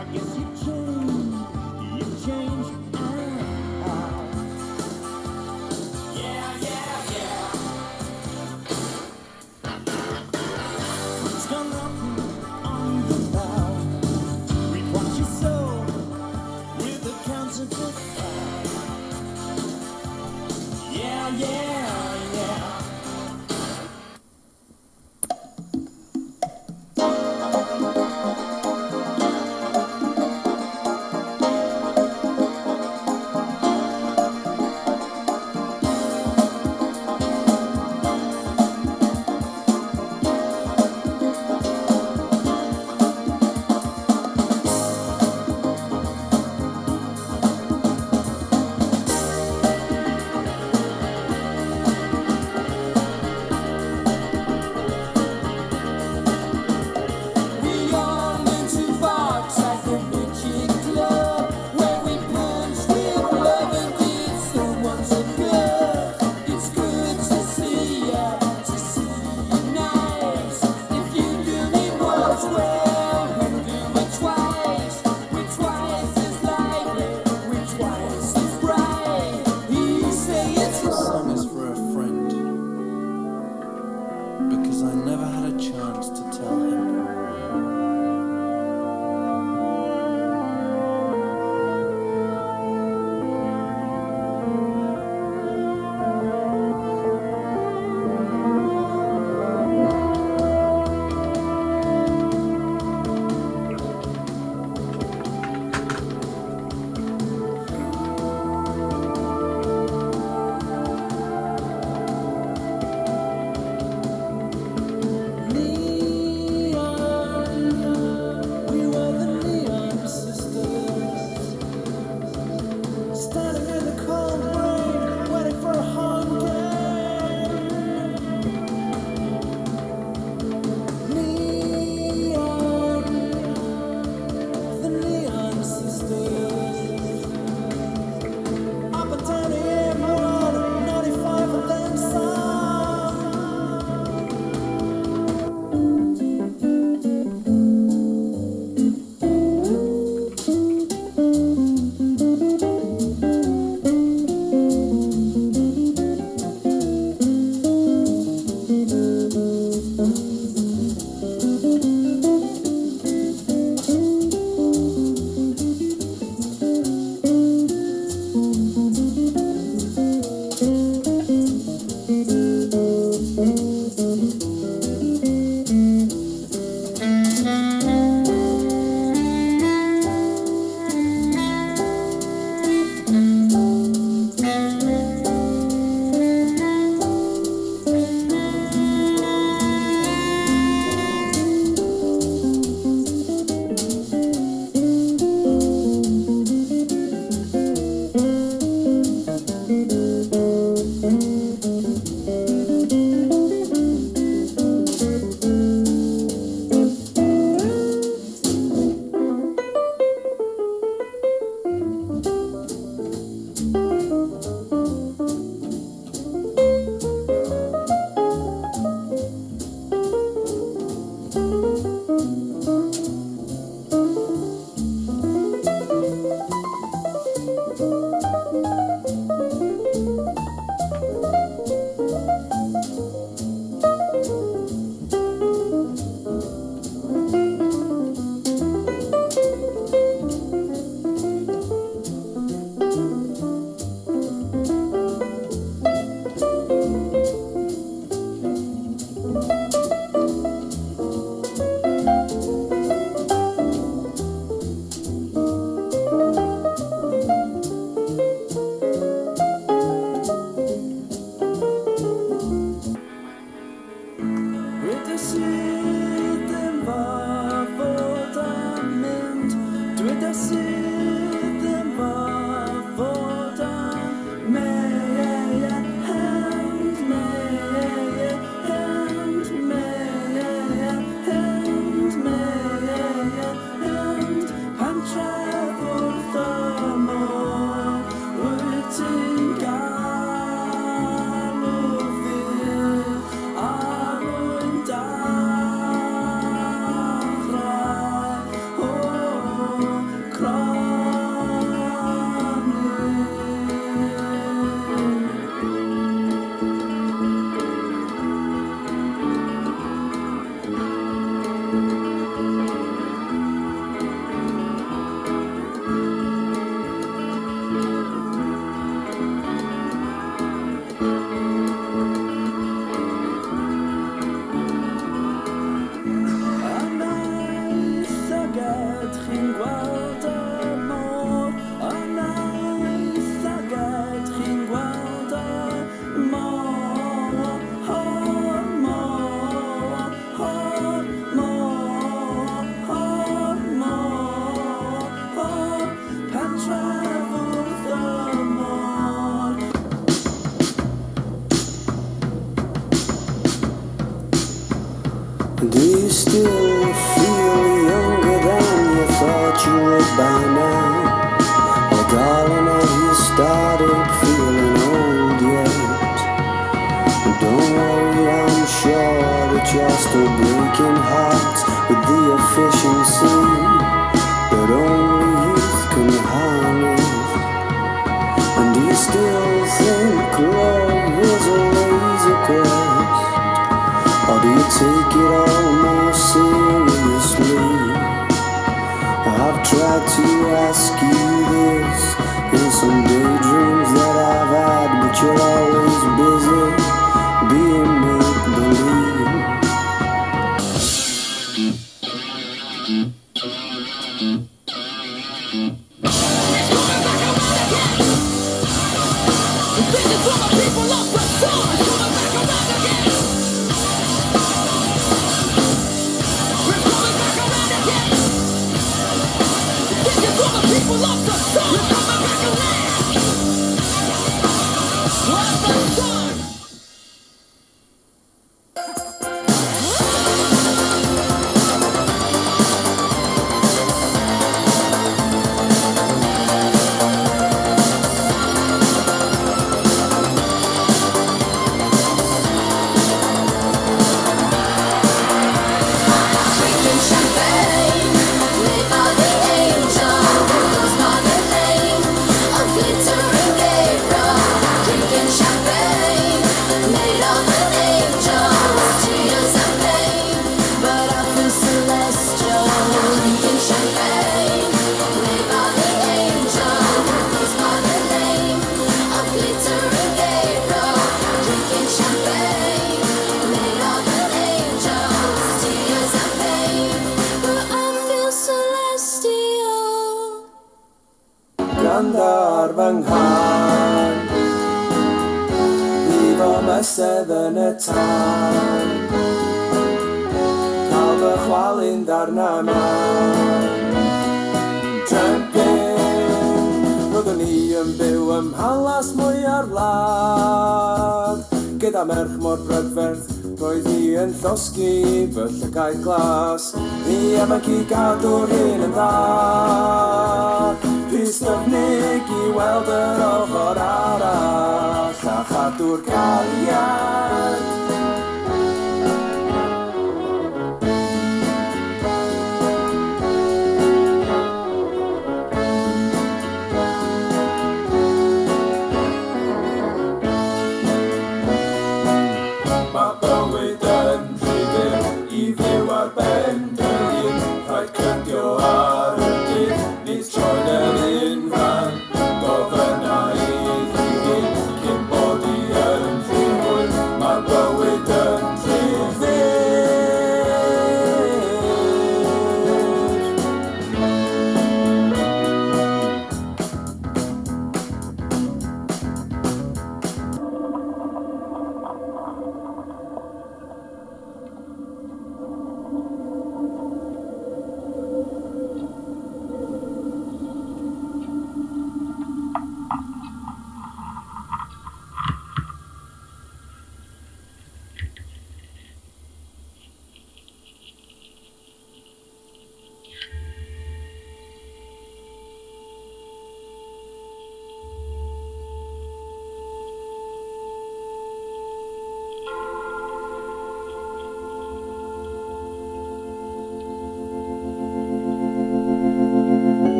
I guess you've changed. Yeah, yeah, yeah. It's gone knocking on the bow. We watch you so with the counterfeit fire. Yeah, yeah, yeah. still breaking hearts with the efficiency that only youth can harness. And do you still think love is a lazy quest? Or do you take it all more seriously? I've tried to ask you this in some daydreams that I've had, but you're always busy being make-believe. Gandar fy nghan, fi fy mysedd yn y tân, cael fy chwalu'n darna man. Trampin, roeddwn ni yn byw ym Mhalas mwy ar wlad, gyda merch mor brydferth, roedd hi yn llosgi fy llygau glas. Ni am yn ci gadw'r hyn yn dda, Styfnig I weld yr ochr arall a chadw'r cariad. Mae bywyd yn rhywun I fyw ar ben dy hun, rhaid cyndio ar y dydd, nis troed yr un rhan, gofynna I ddifyn, cyn bod I yn rhywun, mae bywyd yn rhywun.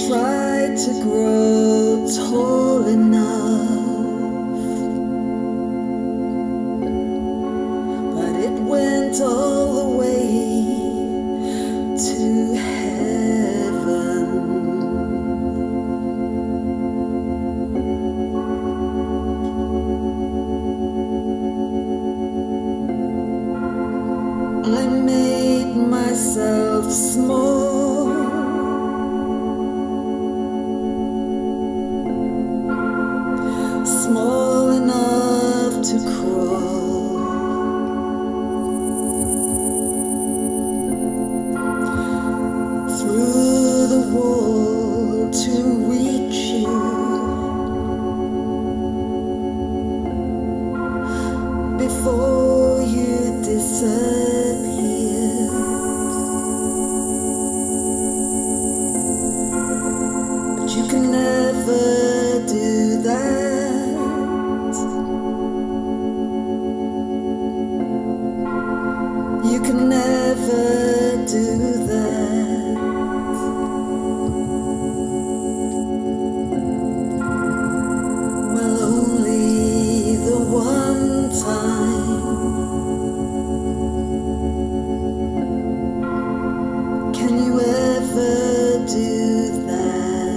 Tried to grow tall enough, but it went all the way to heaven. I made myself small, small enough to crawl. never do that. Well, only the one time. Can you ever do that?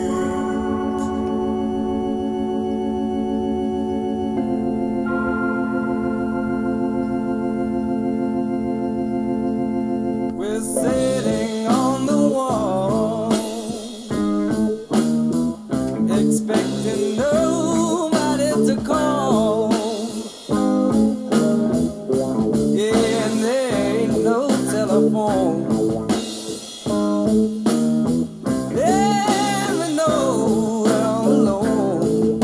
We're sitting on the wall, expecting nobody to call. Yeah, and there ain't no telephone. Yeah, we know we're all alone.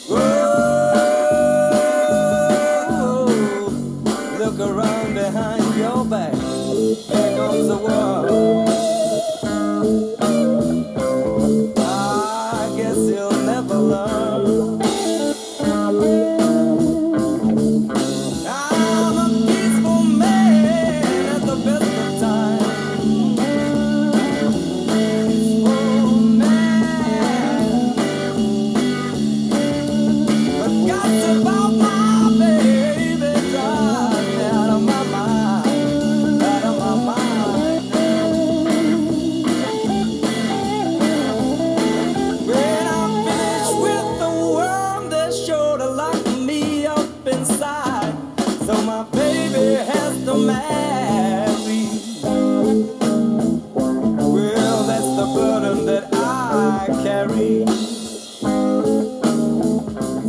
Whoa, look around behind your back. There comes the world. I guess you'll never learn. I'm a peaceful man at the best of times. Peaceful man. But gossip about my baby drives me out of my mind, out of my mind. When I'm finished with the worm, they're sure to lock me up inside. So my baby has to marry. Well, that's the burden that I carry.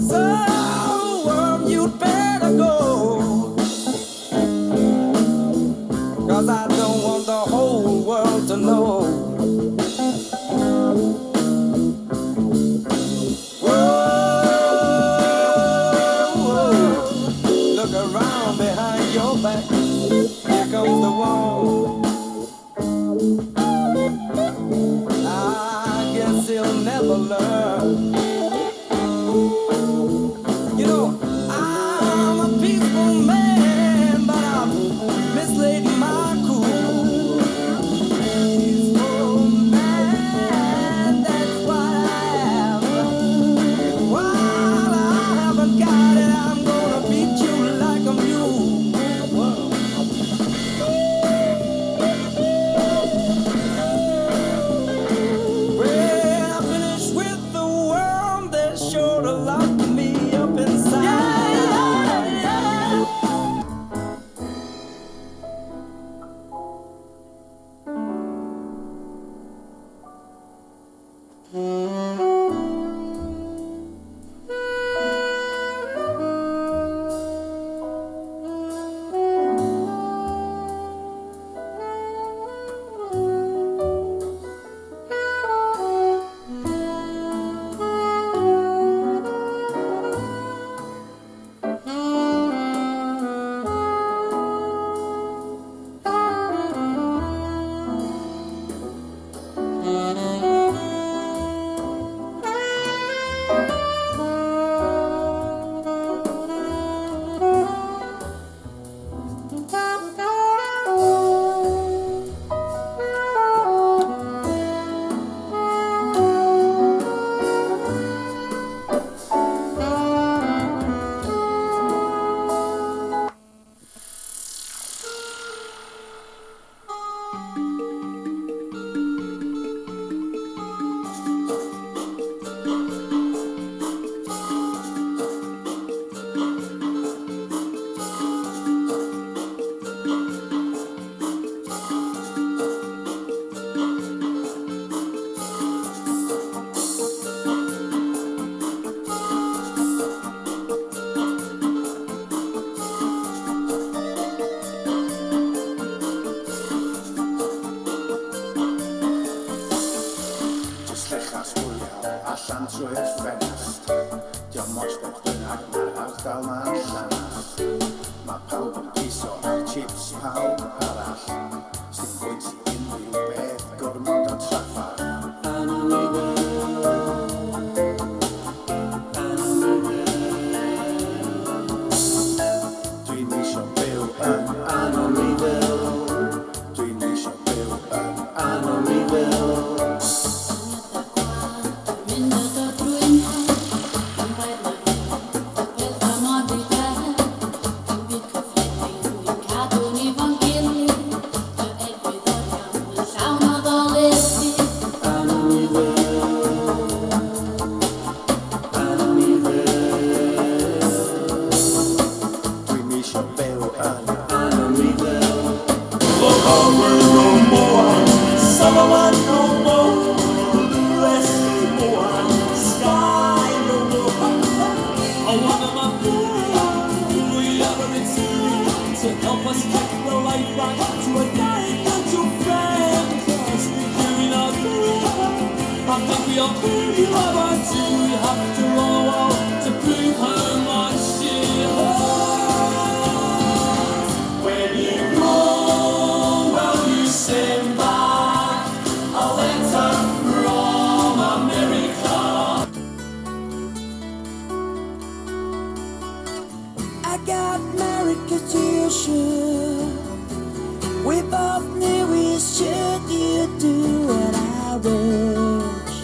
So, worm, you'd better go. 'Cause I don't want the whole world to know. Whoa, look around behind your back. Here comes the wall. I guess he'll never learn. You know, I'm a peaceful man, but I've mislaid my cool. Peaceful man, that's what I am. While I haven't got it, I'm gonna beat you like a mule. Whoa. When I finish with the worm, they're sure to lock me up inside. allan trwy'r ffenest. Diolch moch beth bynnag mae'r ardal ma'n llanas. Mae pawb yn piso ar chips pawb arall. Sdim pwynt i unrhyw beth gormod o traffarth. Help us get the light back to a dying little friend. Hearing our I think we all really love our two. We have to roll out to prove how much she holds. When you go, will you send back a letter from America? I got married 'cause you should. We both knew we should. You do what I wish.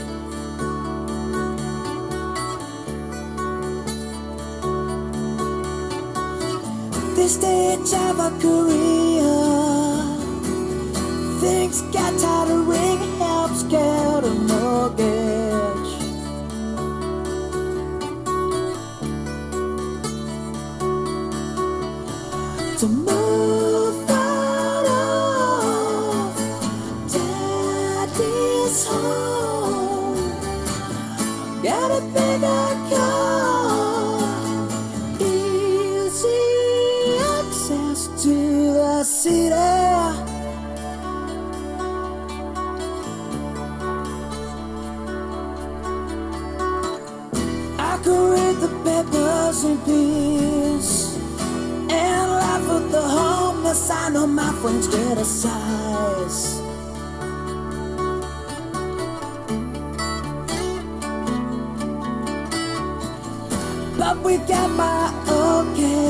This stage of our career, things got tiring, helps get a mortgage. To move out of daddy's home, got a bigger car, easy access to the city. I could read the papers in peace and laugh at the homeless. I know my friends criticize. But we got my okay.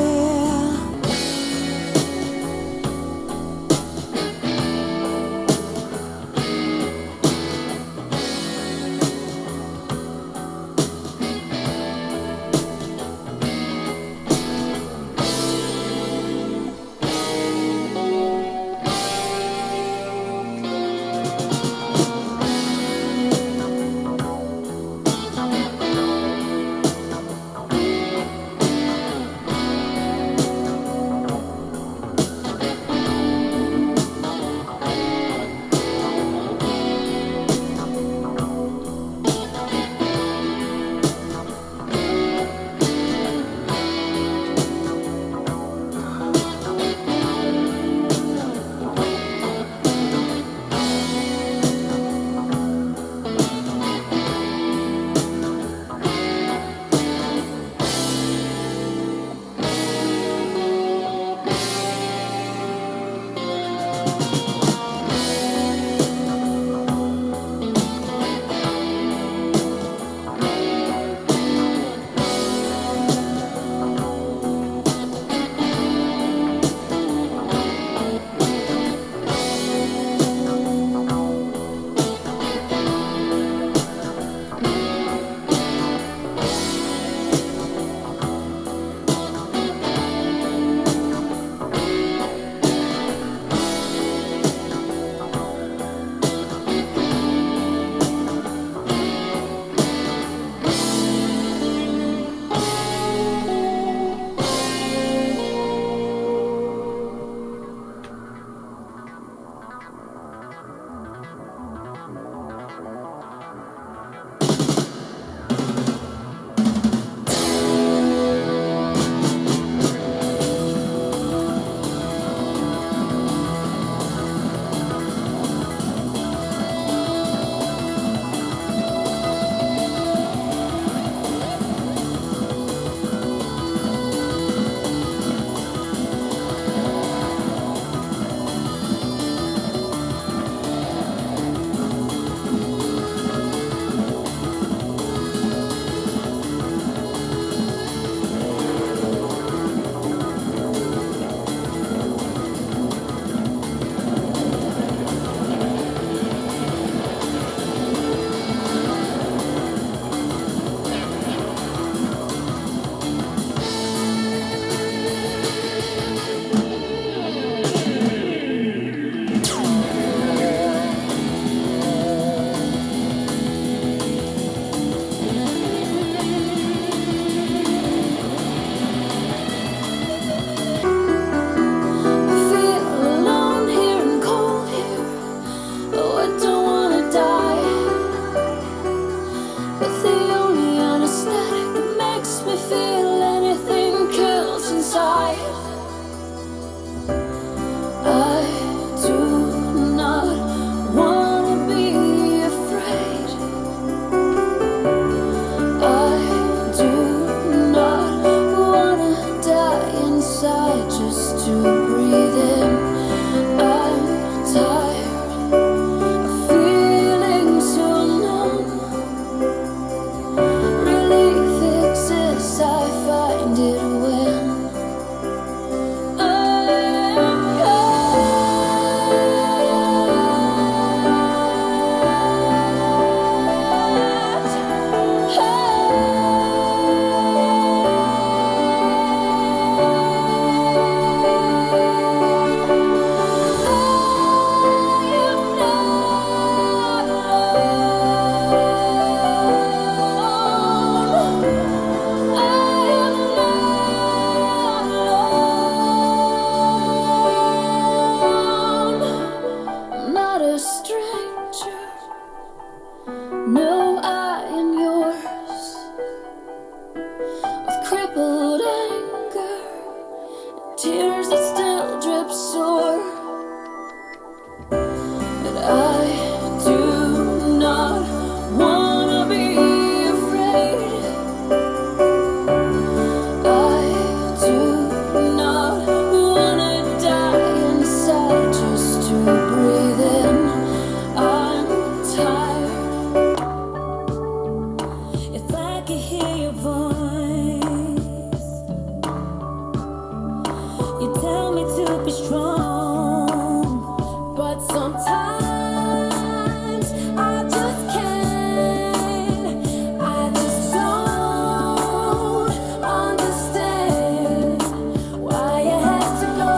tears that still drip sore. But I do not wanna be afraid. I do not wanna die inside just to breathe in. I'm tired. If I could hear your voice, you tell me to be strong, but sometimes I just can't. I just don't understand why you had to go.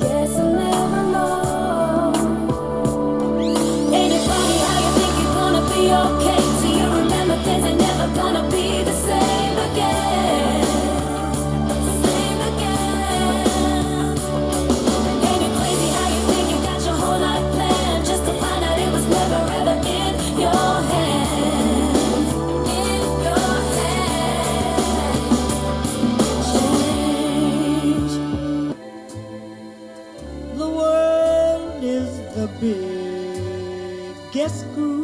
Guess I'll never know. Ain't it funny how you think you're gonna be okay till you remember things are never gonna be the same again. Same again. Ain't it crazy how you think you got your whole life planned just to find out it was never ever in your hands. In your hands. Change. The world is the biggest school.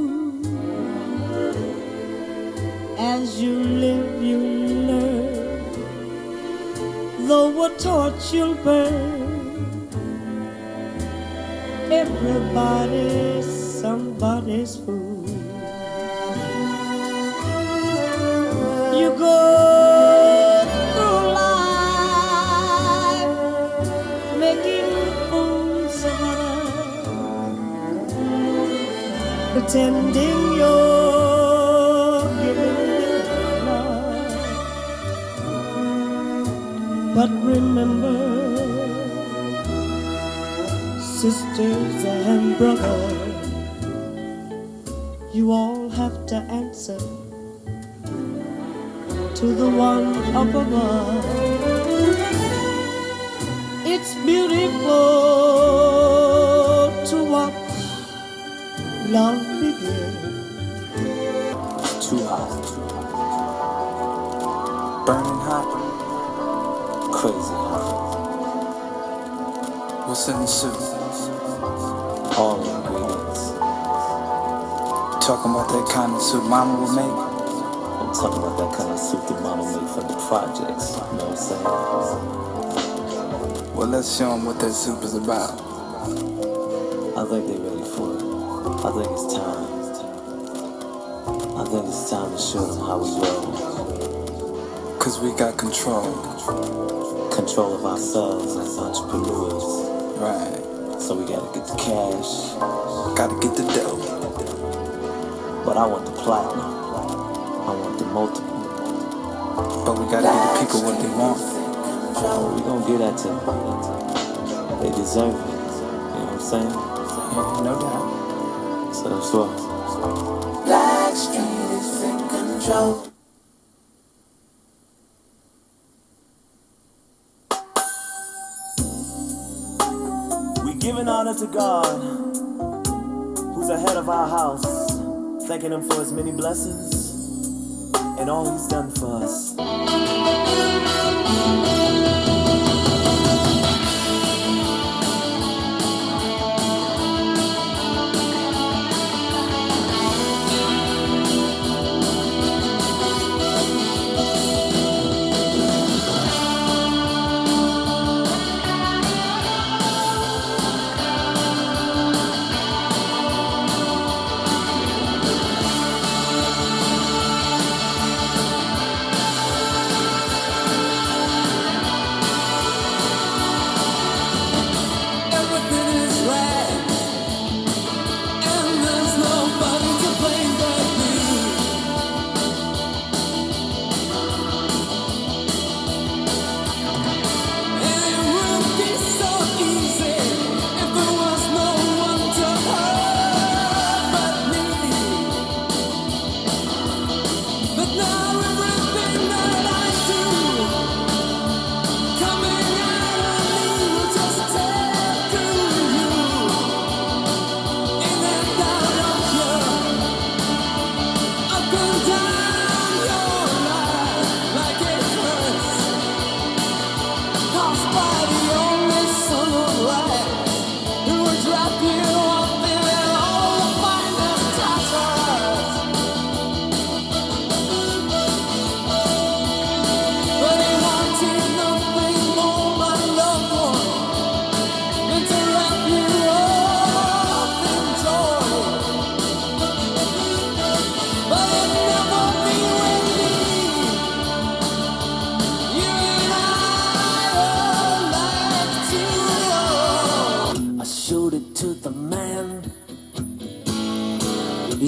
As you live, you learn. Though a torch you'll burn. Everybody's somebody's fool. You go through life making fools of others, pretending you're giving them love. But remember, sisters and brothers, you all have to answer to the one up above. It's beautiful to watch love begin. Too hot. Burning hot. Crazy hot. What's in the soup? All the ingredients. Talking about that kind of soup mama would make? I'm talking about that kind of soup that mama made from the projects. You know what I'm saying? Well, let's show them what that soup is about. I think they're ready for it. I think it's time. I think it's time to show them how we roll. Cause we got control. Control of ourselves as entrepreneurs. Right. So we gotta get the cash. Gotta get the dough. But I want the platinum. I want the multiple. But we gotta give the people what they want. We gonna get that to them. They deserve it. You know what I'm saying? Yeah, no doubt. So that's what. Blackstreet is in control. We giving honor to God, who's ahead of our house, thanking him for his many blessings and all he's done for us.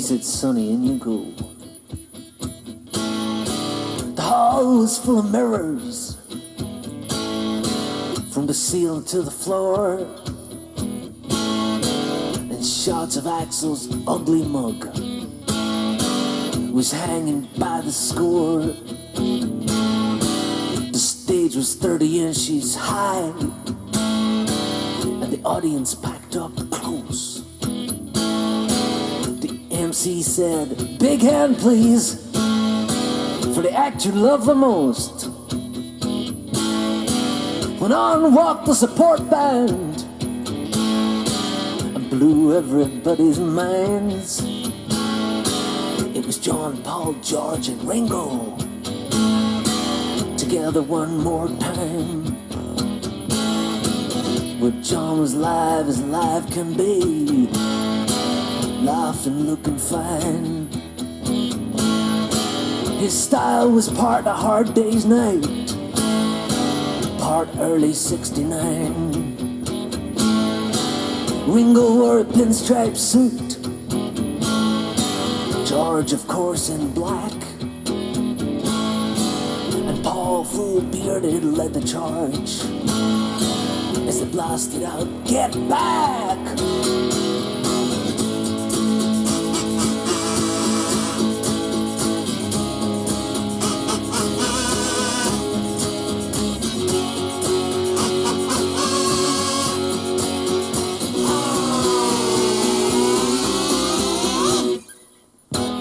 said, Sonny, in you go. The hall was full of mirrors, from the ceiling to the floor, and shots of Axel's ugly mug was hanging by the score. The stage was 30 inches high, and the audience packed up close. The MC said, "Big hand, please, for the act you love the most." When on walked the support band and blew everybody's minds. It was John, Paul, George, and Ringo together one more time. Where John was live as live can be, laughing, looking fine. His style was part A Hard Day's Night, part early '69. Ringo wore a pinstripe suit, George, of course, in black, and Paul, full bearded, led the charge as they blasted out, "Get back!"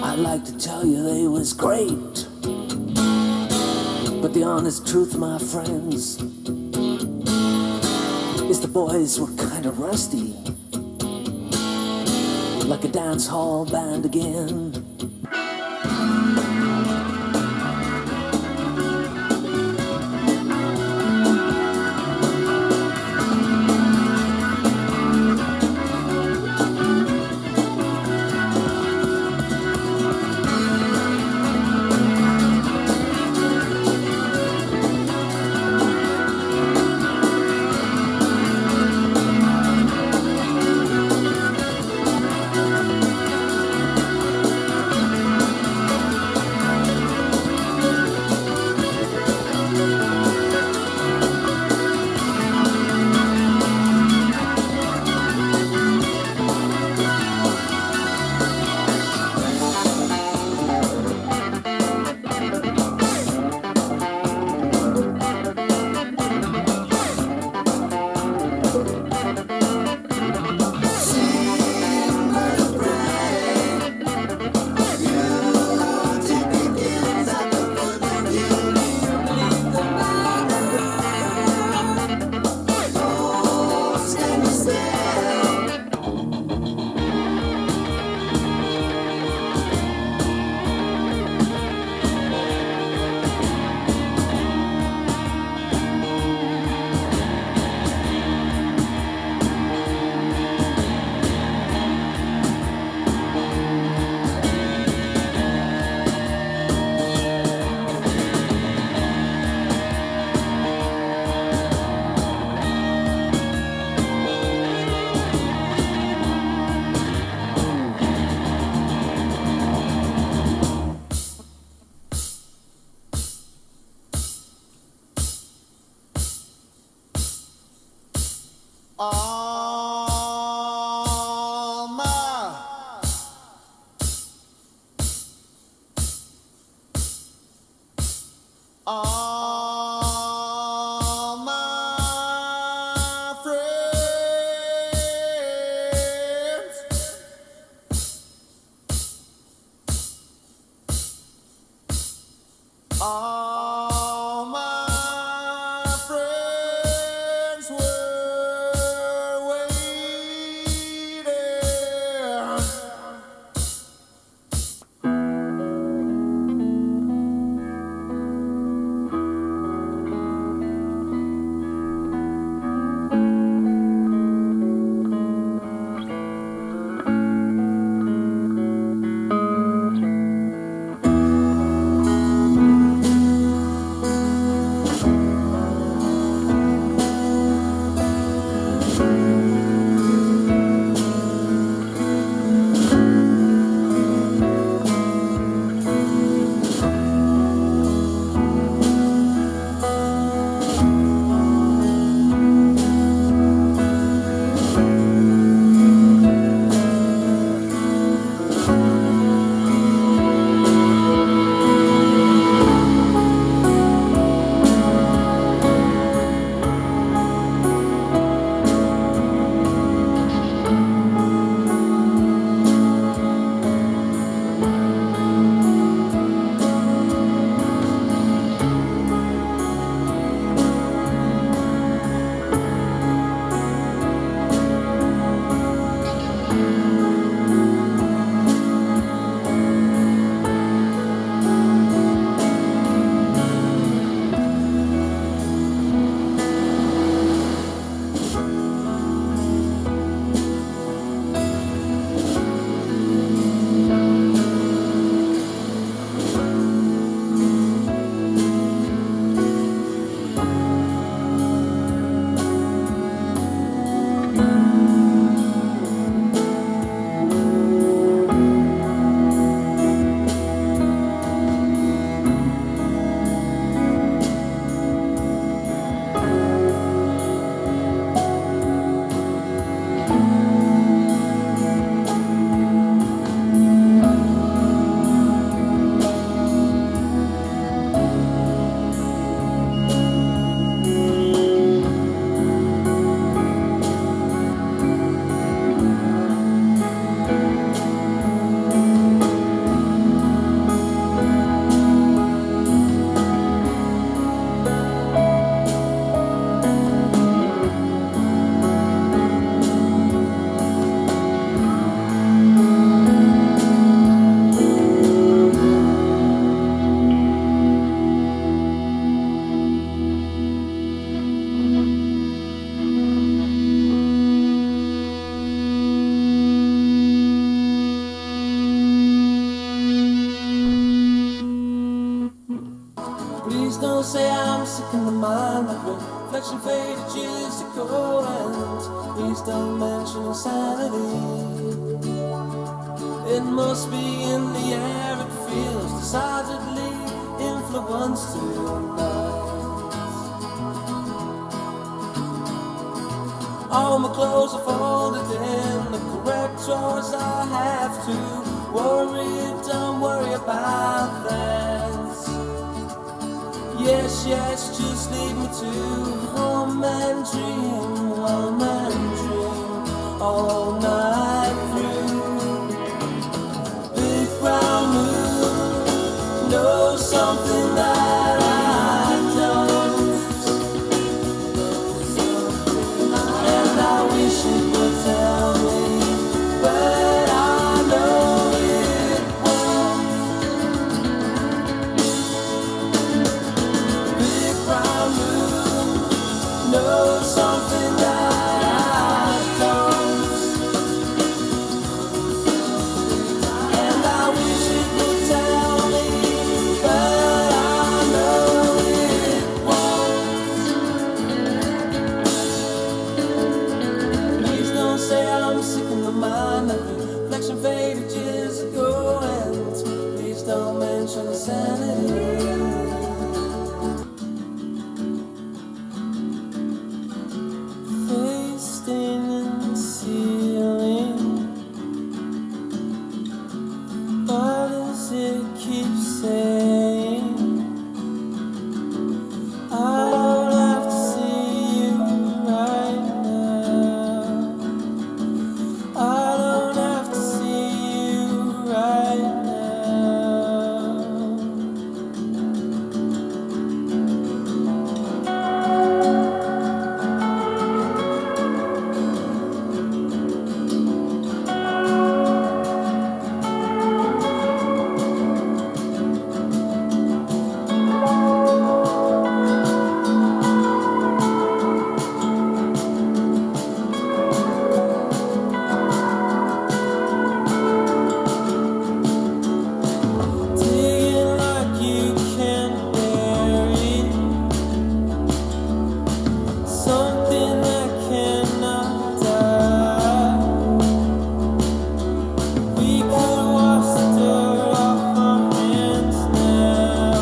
I'd like to tell you they was great, but the honest truth, my friends, is the boys were kind of rusty, like a dance hall band again. All my friends were say I'm sick in the mind, like reflection faded years ago. And please don't mention insanity. It must be in the air, it feels decidedly influenced tonight. All my clothes are folded in the correct drawers. I have to worry, don't worry about that. Yes, yes, just leave me to home and dream all night through. Big brown moon knows something that I don't, and I wish it would tell me, but I know it won't. Big brown moon knows something that I don't, and I wish it would tell me, but I know it won't. Please don't say I'm sick in the mind, that reflection faded years ago, and please don't mention insanity. Pasting in the ceiling. Why does it keep saying I don't have to see you right now? I don't have to see you right now. Digging like you can't bear it, something that cannot die. We could wash the dirt off our hands now,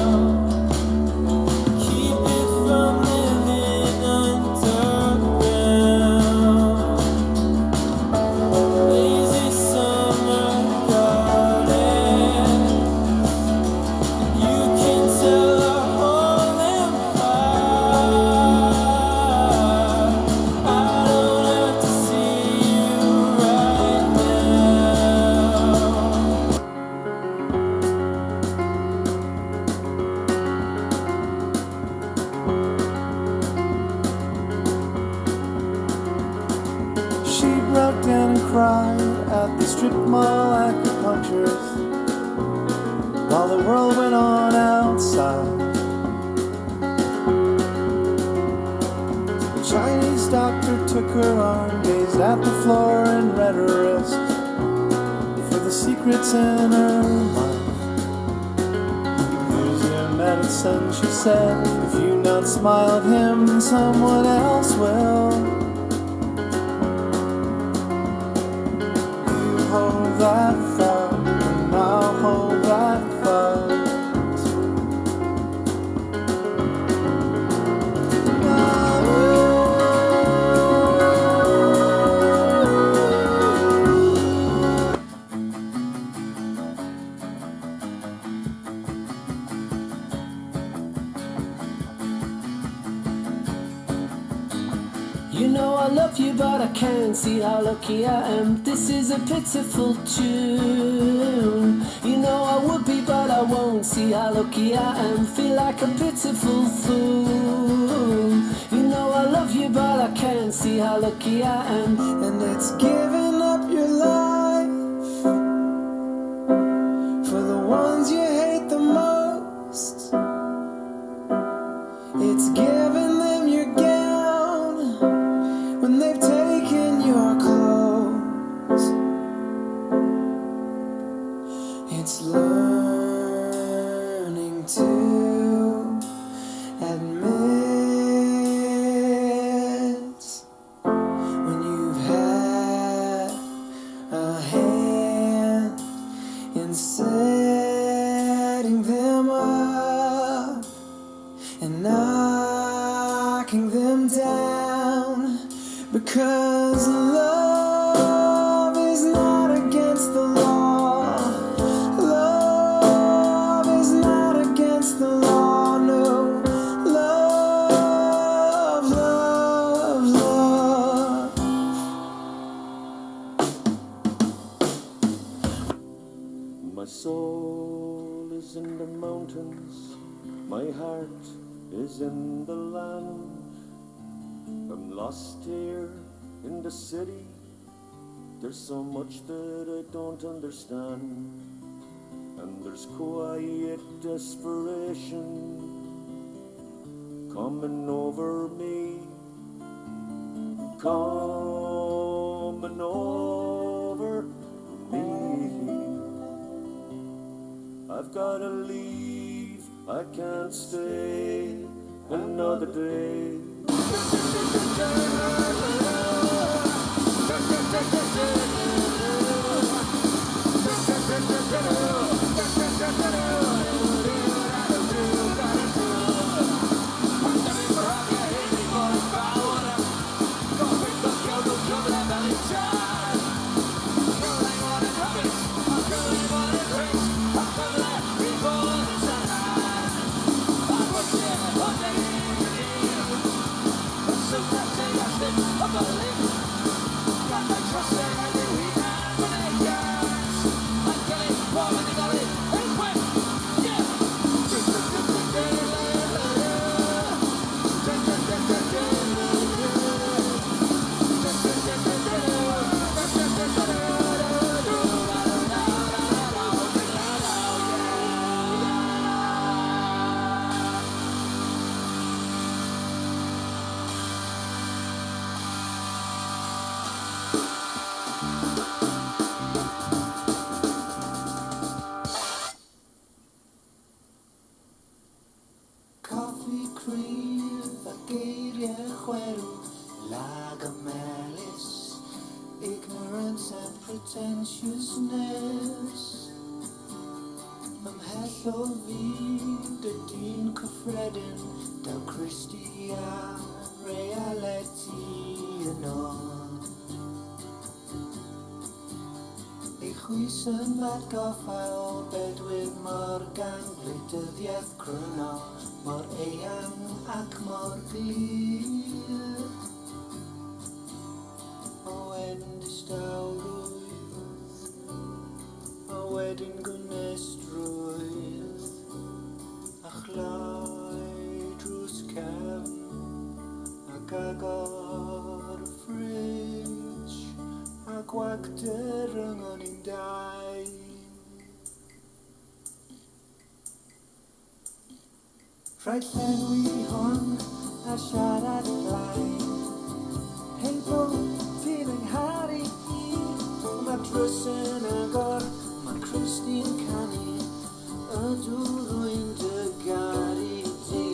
keep it from living underground. Lazy summer garden, you can tell our whole empire. I don't have to see you right now. She broke down and cried at the strip mall acupuncturist while the world went on outside. The Chinese doctor took her arm, gazed at the floor and read her wrist for the secrets in her life. Here's your medicine, she said. If you not smile at him, then someone else will. You hold that thought, and I'll hold that thought. You know I love you, but I can't see how lucky I am. This is a pitiful tune. You know I would be, but I won't. See how lucky I am. Feel like a pitiful fool. You know I love you, but I can't see how lucky I am. And it's giving up your life for the ones you hate the most. It's giving them your gown when they've taken your clothes. It's learning to knocking them down. Because love is not against the law. Love is not against the law, no. Love, love, love. My soul is in the mountains, my heart is in the land. I'm lost here in the city, there's so much that I don't understand. And there's quiet desperation coming over me, coming over me. I've gotta leave, I can't stay another day. Coffee cream, geiriau chwerw, lag a melys, ignorance and pretentiousness. Ymhell o fi, dy dyn cyffredin, daw Christi a reality yno. Ei chwys yn atgoffa o bedwyr mor ganglwydyddiaeth cryno, mor eang ac mor glir. O endistawrwydd, o wedyn gwynestrwydd, a chlai drws cefn, ac agor y ffridge, a gwagder yng ni'n dau. Rhaid llenwi hon a siarad blaen. Hei bo, fi'n angharu i, mae drws yn agor, mae Christi'n canu. Ydw rwy'n dy garu di,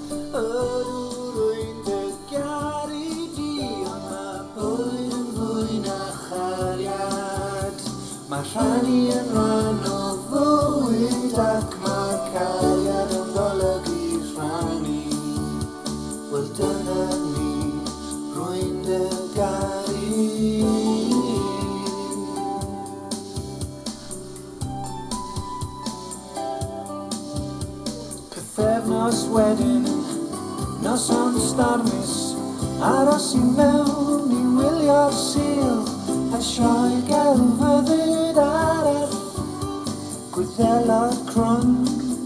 ydw rwy'n dy garu di, ond mae bwyd yn fwy na chariad. Mae rhannu yn rhan o fywyd ac mae cariad yn golygu rhannu. Wel dyna ni, rwy'n dy garu. Pythefnos wedyn, noson stormus, aros I mewn I wylio'r sil, a sioe gelfyddyd arall. Gwyddelod crwn,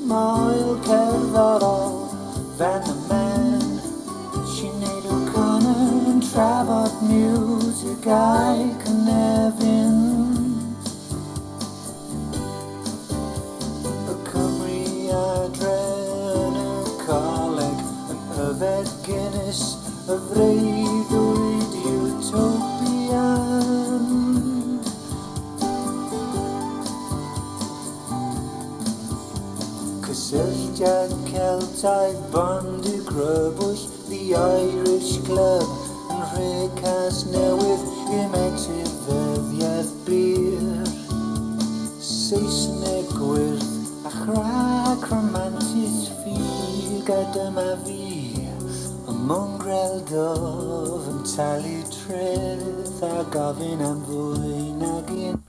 moel cerddorol, fan y men. Si'n neud o Connor yn trafod music a'i cynefin. Y Cymru adren y coleg yn yfed Guinness, y freuddwyd utopian. Cysylltiad Celtaidd bond I grybwyll, the Irish Club yn rhecas newydd I'm etifeddiaeth bir. Saesneg gwyrdd a chrac romantis ffug a dyma fi, y mwng Eldov and Tally Trith are gavin and boy nagin.